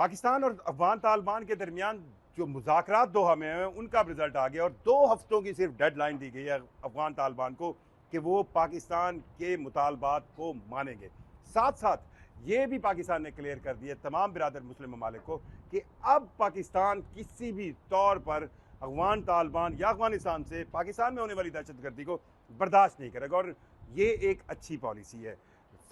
पाकिस्तान और अफगान तालिबान के दरमियान जो मुज़ाकरात दोहा में हैं उनका रिजल्ट आ गया और 2 हफ्तों की सिर्फ डेडलाइन दी गई है अफगान तालिबान को कि वो पाकिस्तान के मुतालबात को मानेंगे। साथ साथ ये भी पाकिस्तान ने क्लियर कर दिया तमाम बिरादर मुस्लिम ममालिक को कि अब पाकिस्तान किसी भी तौर पर अफगान तालिबान या अफगानिस्तान से पाकिस्तान में होने वाली दहशतगर्दी को बर्दाश्त नहीं करेगा और ये एक अच्छी पॉलिसी है।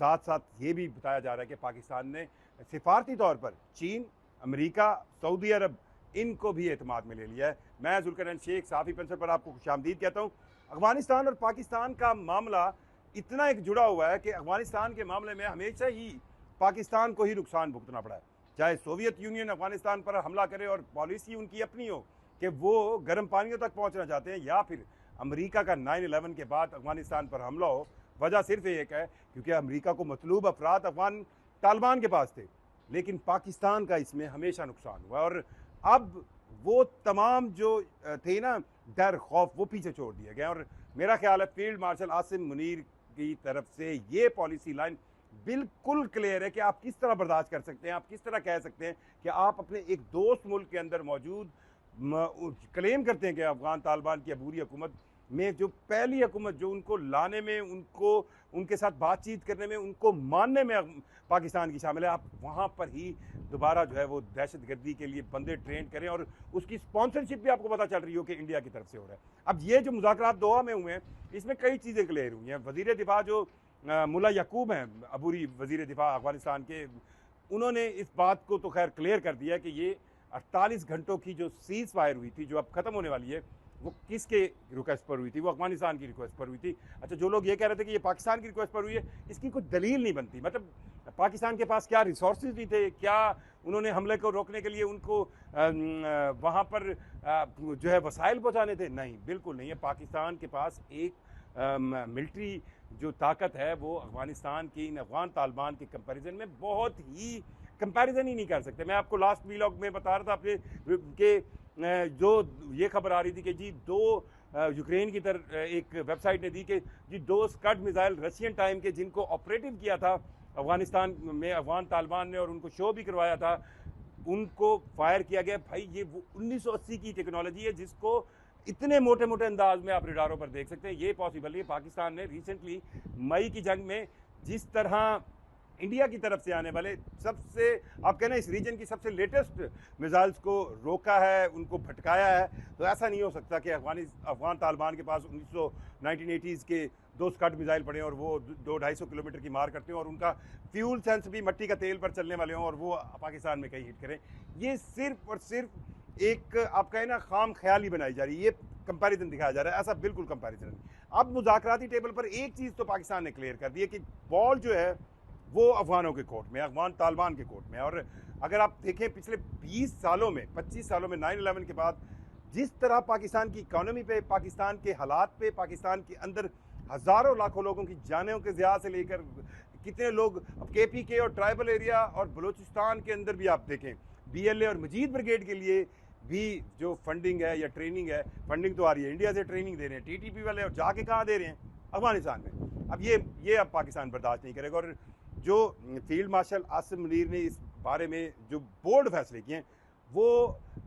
साथ साथ ये भी बताया जा रहा है कि पाकिस्तान ने सिफारती तौर पर चीन, अमेरिका, सऊदी अरब इनको भी एतमाद में ले लिया है। मैं जुल्करनैन शेख साफ़ी पेंसिल पर आपको खुशामदीद कहता हूँ। अफगानिस्तान और पाकिस्तान का मामला इतना एक जुड़ा हुआ है कि अफगानिस्तान के मामले में हमेशा ही पाकिस्तान को ही नुकसान भुगतना पड़ा है। चाहे सोवियत यूनियन अफगानिस्तान पर हमला करे और पॉलिसी उनकी अपनी हो कि वो गर्म पानियों तक पहुँचना चाहते हैं, या फिर अमेरिका का 9/11 के बाद अफगानिस्तान पर हमला हो। वजह सिर्फ एक है क्योंकि अमेरिका को मतलूब अफराद अफगान तालिबान के पास थे, लेकिन पाकिस्तान का इसमें हमेशा नुकसान हुआ और अब वो तमाम जो थे ना डर खौफ वो पीछे छोड़ दिए गए। और मेरा ख्याल है फील्ड मार्शल आसिम मुनीर की तरफ से ये पॉलिसी लाइन बिल्कुल क्लियर है कि आप किस तरह बर्दाश्त कर सकते हैं, आप किस तरह कह सकते हैं कि आप अपने एक दोस्त मुल्क के अंदर मौजूद क्लेम करते हैं कि अफगान तालिबान की अबूरी हुकूमत में जो पहली हुकूमत जो उनको लाने में, उनको उनके साथ बातचीत करने में, उनको मानने में पाकिस्तान की शामिल है, आप वहाँ पर ही दोबारा जो है वो दहशतगर्दी के लिए बंदे ट्रेन करें और उसकी स्पॉन्सरशिप भी आपको पता चल रही हो कि इंडिया की तरफ से हो रहा है। अब ये जो मुज़ाकरात दोहा में हुए हैं इसमें कई चीज़ें क्लियर हुई हैं। वज़ीर दिफा जो मुल्ला याकूब हैं, अबूरी वज़ीर दिफा अफगानिस्तान के, उन्होंने इस बात को तो खैर क्लियर कर दिया कि ये 48 घंटों की जो सीज़ फायर हुई थी जो अब ख़त्म होने वाली है वो किसके रिक्वेस्ट पर हुई थी, वो अफगानिस्तान की रिक्वेस्ट पर हुई थी। अच्छा, जो लोग ये कह रहे थे कि ये पाकिस्तान की रिक्वेस्ट पर हुई है, इसकी कोई दलील नहीं बनती। मतलब पाकिस्तान के पास क्या रिसोर्सेज नहीं थे, क्या उन्होंने हमले को रोकने के लिए उनको वहाँ पर जो है वसाइल पहुँचाने थे? नहीं, बिल्कुल नहीं है। पाकिस्तान के पास एक मिलिट्री जो ताकत है वो अफगानिस्तान की इन अफगान तालिबान के कंपैरिजन में बहुत ही कंपैरिजन ही नहीं कर सकते। मैं आपको लास्ट वीलॉग में बता रहा था अपने कि जो ये खबर आ रही थी कि जी यूक्रेन की तरफ एक वेबसाइट ने दी कि जी 2 स्कड मिसाइल रशियन टाइम के जिनको ऑपरेटिव किया था अफगानिस्तान में अफगान तालिबान ने और उनको शो भी करवाया था, उनको फायर किया गया। भाई ये वो 1980 की टेक्नोलॉजी है जिसको इतने मोटे मोटे अंदाज में आप रडारों पर देख सकते हैं। ये पॉसिबल है। पाकिस्तान ने रिसेंटली मई की जंग में जिस तरह इंडिया की तरफ से आने वाले सबसे आप कहना इस रीजन की सबसे लेटेस्ट मिसाइल्स को रोका है, उनको भटकाया है, तो ऐसा नहीं हो सकता कि अफगान तालिबान के पास 1980s के 2 स्कड मिसाइल पड़े और वो 200-250 किलोमीटर की मार करते हैं और उनका फ्यूल सेंस भी मिट्टी का तेल पर चलने वाले हों और वो पाकिस्तान में कहीं हिट करें। ये सिर्फ और सिर्फ एक आप कहें ना खाम ख्याली बनाई जा रही है, ये कंपैरिजन दिखाया जा रहा है। ऐसा बिल्कुल कंपैरिजन नहीं। अब मुज़ाकराती टेबल पर एक चीज़ तो पाकिस्तान ने क्लियर कर दी है कि बॉल जो है वो अफगानों के कोर्ट में, अफगान तालिबान के कोर्ट में। और अगर आप देखें पिछले 20 सालों में, 25 सालों में 9/11 के बाद जिस तरह पाकिस्तान की इकॉनमी पे, पाकिस्तान के हालात पे, पाकिस्तान के अंदर हज़ारों लाखों लोगों की जानों के ज़िया से लेकर कितने लोग अब KPK और ट्राइबल एरिया और बलूचिस्तान के अंदर भी आप देखें BLA और मजीद ब्रिगेड के लिए भी जो फंडिंग है या ट्रेनिंग है, फंडिंग तो आ रही है इंडिया से, ट्रेनिंग दे रहे हैं TTP वाले और जाके कहाँ दे रहे हैं? अफगानिस्तान में। अब ये अब पाकिस्तान बर्दाश्त नहीं करेगा और जो फील्ड मार्शल आसिम मुनीर ने इस बारे में जो बोल्ड फैसले किए हैं वो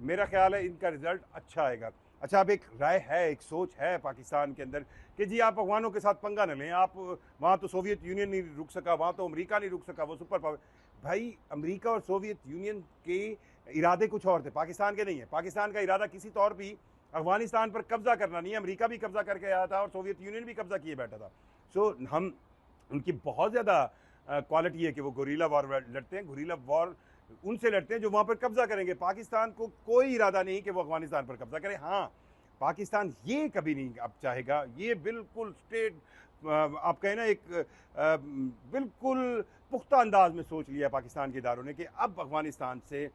मेरा ख्याल है इनका रिजल्ट अच्छा आएगा। अच्छा, अब एक राय है, एक सोच है पाकिस्तान के अंदर कि जी आप अफगानों के साथ पंगा न लें, आप वहाँ तो सोवियत यूनियन नहीं रुक सका, वहाँ तो अमेरिका नहीं रुक सका, वो सुपर पावर। भाई अमेरिका और सोवियत यूनियन के इरादे कुछ और थे, पाकिस्तान के नहीं है। पाकिस्तान का इरादा किसी तौर पर अफगानिस्तान पर कब्जा करना नहीं है। अमेरिका भी कब्जा करके आया था और सोवियत यूनियन भी कब्जा किए बैठा था। सो हम उनकी बहुत ज़्यादा क्वालिटी है कि वो गुरीला वॉर लड़ते हैं, गुरीला वॉर उनसे लड़ते हैं जो वहाँ पर कब्जा करेंगे। पाकिस्तान को कोई इरादा नहीं कि वो अफगानिस्तान पर कब्जा करे। हाँ, पाकिस्तान ये कभी नहीं अब चाहेगा, ये बिल्कुल स्टेट आप कहें ना एक बिल्कुल पुख्ता अंदाज में सोच लिया पाकिस्तान के इदारों ने कि अब अफगानिस्तान से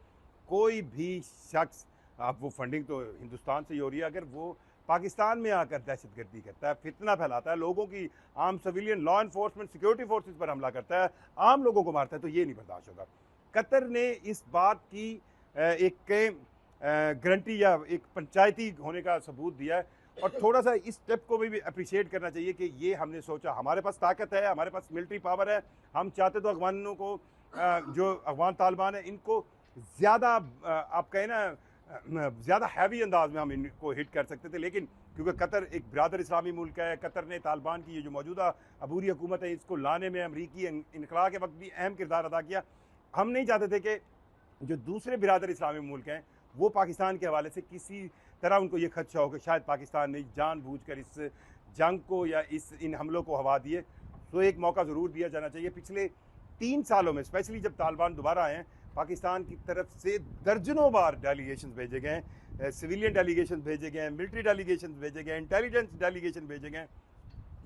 कोई भी शख्स, अब वो फंडिंग तो हिंदुस्तान से ही हो रही है, अगर वो पाकिस्तान में आकर दहशतगर्दी करता है, फितना फैलाता है, लोगों की आम civilian law enforcement security forces पर हमला करता है, आम लोगों को मारता है, तो ये नहीं बर्दाश्त होगा। कतर ने इस बात की एक गारंटी या एक पंचायती होने का सबूत दिया है और थोड़ा सा इस स्टेप को भी अप्रिशिएट करना चाहिए कि ये हमने सोचा, हमारे पास ताकत है, हमारे पास मिलिट्री पावर है, हम चाहते तो अफगानों को जो अफगान तालिबान है इनको ज़्यादा आप कहें ना ज़्यादा हैवी अंदाज में हम इनको हिट कर सकते थे, लेकिन क्योंकि कतर एक बिरादर इस्लामी मुल्क है, कतर ने तालिबान की ये जो मौजूदा अबूरी हुकूमत है इसको लाने में अमरीकी इनकला के वक्त भी अहम किरदार अदा किया। हम नहीं चाहते थे कि जो दूसरे बिरादर इस्लामी मुल्क हैं वो पाकिस्तान के हवाले से किसी तरह उनको ये खदशा हो कि शायद पाकिस्तान ने जानबूझकर इस जंग को या इन हमलों को हवा दिए। तो एक मौका ज़रूर दिया जाना चाहिए। पिछले 3 सालों में स्पेशली जब तालिबान दोबारा आए हैं, पाकिस्तान की तरफ से दर्जनों बार डेलीगेशन भेजे गए हैं, सिविलियन डेलीगेशन भेजे गए हैं, मिलिट्री डेलीगेशन भेजे गए हैं, इंटेलिजेंस डेलीगेशन भेजे गए हैं।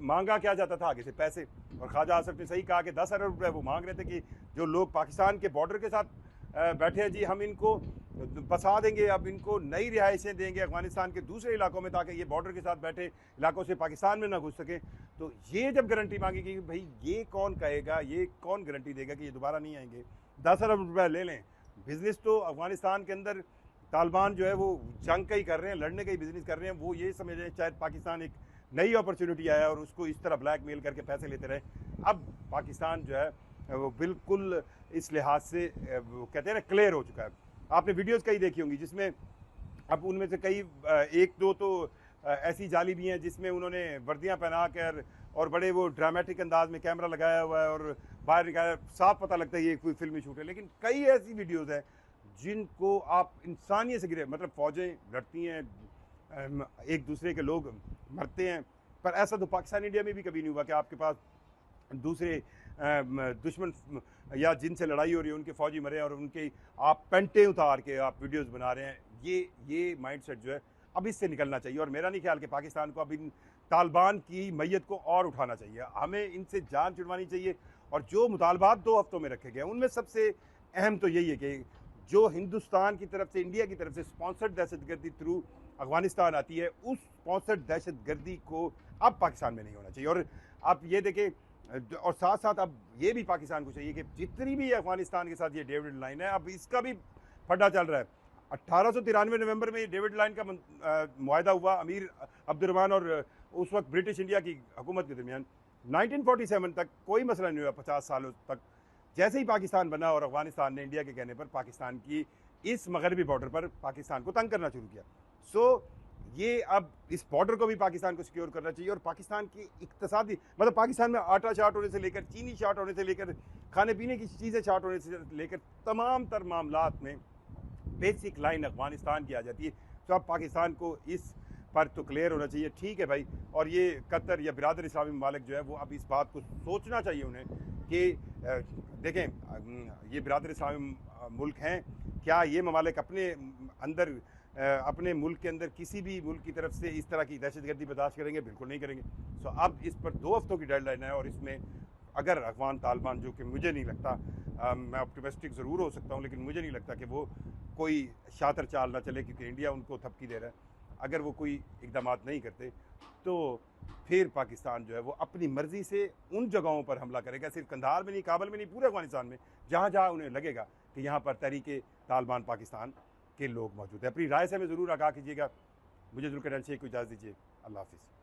मांगा क्या जाता था आगे से पैसे, और ख्वाजा आसफ ने सही कहा कि 10 अरब रुपये वो मांग रहे थे कि जो लोग पाकिस्तान के बॉर्डर के साथ बैठे हैं जी, हम इनको बसा देंगे, अब इनको नई रिहाइशें देंगे अफगानिस्तान के दूसरे इलाकों में ताकि ये बॉर्डर के साथ बैठे इलाकों से पाकिस्तान में ना घुस सकें। तो ये जब गारंटी मांगी कि भाई ये कौन कहेगा, ये कौन गारंटी देगा कि ये दोबारा नहीं आएंगे। 10 अरब रुपये ले लें, बिजनेस तो अफगानिस्तान के अंदर तालिबान जो है वो जंग का ही कर रहे हैं, लड़ने का ही बिजनेस कर रहे हैं। वो ये समझ रहे हैं शायद पाकिस्तान एक नई अपॉर्चुनिटी आया और उसको इस तरह ब्लैकमेल करके पैसे लेते रहे। अब पाकिस्तान जो है वो बिल्कुल इस लिहाज से वो कहते हैं ना क्लियर हो चुका है। आपने वीडियोस कई देखी होंगी जिसमें अब उनमें से कई एक दो तो ऐसी जाली भी हैं जिसमें उन्होंने वर्दियां पहना कर और बड़े वो ड्रामेटिक अंदाज में कैमरा लगाया हुआ है और बाहर निकाला, साफ पता लगता है ये कोई फिल्मी शूट है। लेकिन कई ऐसी वीडियोज़ हैं जिनको आप इंसानियत से गिरे, मतलब फ़ौजें लड़ती हैं, एक दूसरे के लोग मरते हैं, पर ऐसा तो पाकिस्तान इंडिया में भी कभी नहीं हुआ कि आपके पास दूसरे दुश्मन या जिनसे लड़ाई हो रही है उनके फ़ौजी मरे और उनके आप पेंटें उतार के आप वीडियोस बना रहे हैं। ये माइंडसेट जो है अब इससे निकलना चाहिए, और मेरा नहीं ख्याल कि पाकिस्तान को अब इन तालिबान की मैयत को और उठाना चाहिए। हमें इनसे जान छुड़वानी चाहिए। और जो मुतालबात 2 हफ्तों में रखे गए उनमें सबसे अहम तो यही है कि जो हिंदुस्तान की तरफ से, इंडिया की तरफ से स्पॉन्सर्ड दहशतगर्दी थ्रू अफगानिस्तान आती है, उस स्पॉन्सर्ड दहशतगर्दी को अब पाकिस्तान में नहीं होना चाहिए। और आप ये देखें, और साथ साथ अब ये भी पाकिस्तान को चाहिए कि जितनी भी अफगानिस्तान के साथ ये डेविड लाइन है, अब इसका भी फड्डा चल रहा है। 1893 नवंबर में ये डेविड लाइन का मुआहदा हुआ अमीर अब्दुर्रहमान और उस वक्त ब्रिटिश इंडिया की हुकूमत के दरमियान। 1947 तक कोई मसला नहीं हुआ, 50 सालों तक। जैसे ही पाकिस्तान बना और अफगानिस्तान ने इंडिया के कहने पर पाकिस्तान की इस मगरबी बॉर्डर पर पाकिस्तान को तंग करना शुरू किया। सो ये अब इस बॉर्डर को भी पाकिस्तान को सिक्योर करना चाहिए। और पाकिस्तान की इक्तसादी, मतलब पाकिस्तान में आटा शार्ट होने से लेकर, चीनी शार्ट होने से लेकर, खाने पीने की चीज़ें शार्ट होने से लेकर तमाम तर मामलात में बेसिक लाइन अफगानिस्तान की आ जाती है। तो अब पाकिस्तान को इस पर तो क्लियर होना चाहिए, ठीक है भाई। और ये कतर या बिरादर इस्लामी ममालिक जो है वो अब इस बात को सोचना चाहिए उन्हें कि देखें ये बिरादर इस्लामी मुल्क हैं, क्या ये ममालिक अपने अंदर अपने मुल्क के अंदर किसी भी मुल्क की तरफ से इस तरह की दहशतगर्दी बर्दाश्त करेंगे? बिल्कुल नहीं करेंगे। सो अब इस पर 2 हफ्तों की डेडलाइन है, और इसमें अगर अफगान तालिबान, जो कि मुझे नहीं लगता, मैं ऑप्टिमिस्टिक ज़रूर हो सकता हूँ लेकिन मुझे नहीं लगता कि वो कोई शातर चाल ना चले, क्योंकि इंडिया उनको थपकी दे रहा है। अगर वो कोई इकदाम नहीं करते तो फिर पाकिस्तान जो है वो अपनी मर्ज़ी से उन जगहों पर हमला करेगा, सिर्फ कंधार में नहीं, काबल में नहीं, पूरे अफगानिस्तान में, जहाँ जहाँ उन्हें लगेगा कि यहाँ पर तहरीके तालिबान पाकिस्तान के लोग मौजूद हैं। अपनी राय से हमें ज़रूर आगाह कीजिएगा। मुझे जुल्फ़िकार शेख को इजाज़त दीजिए। अल्लाह हाफ़िज़।